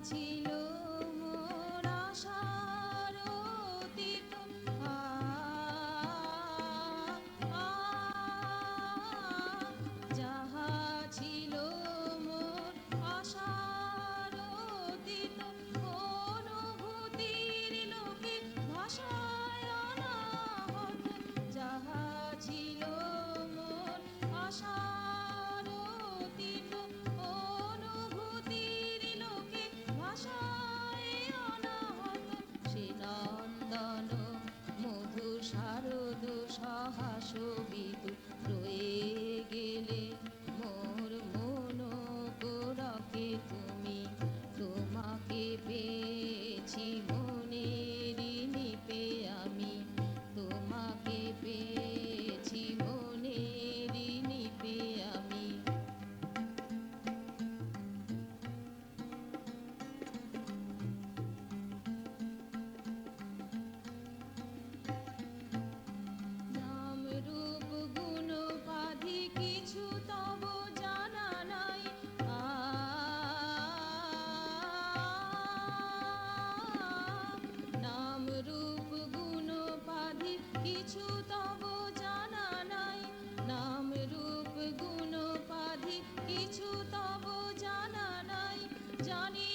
ছিল মোর আশার অতীত, আ আ যাহা ছিল মোর আশার অতীত, অনুভূতির লোকে ভাষায় অনাহত, যাহা ছিল মোর আশার অতীত, অনুভূতির লোকে ভাষায় অনাহত, সে নন্দন মধুর শারদ সহাসবিত রয়ে গেলে মোর মন কোরকে তুমি, তোমাকে পেয়েছি মনের নিপে আমি, তোমাকে পেয়েছি মনের নিপে আমি। নাম রূপ গুণ উপাধি কিছু তব জানা নাই, আ নাম রূপ গুণ উপাধি কিছু তব জানা নাই, নাম রূপ গুণ উপাধি কিছু তব জানা নাই, জানি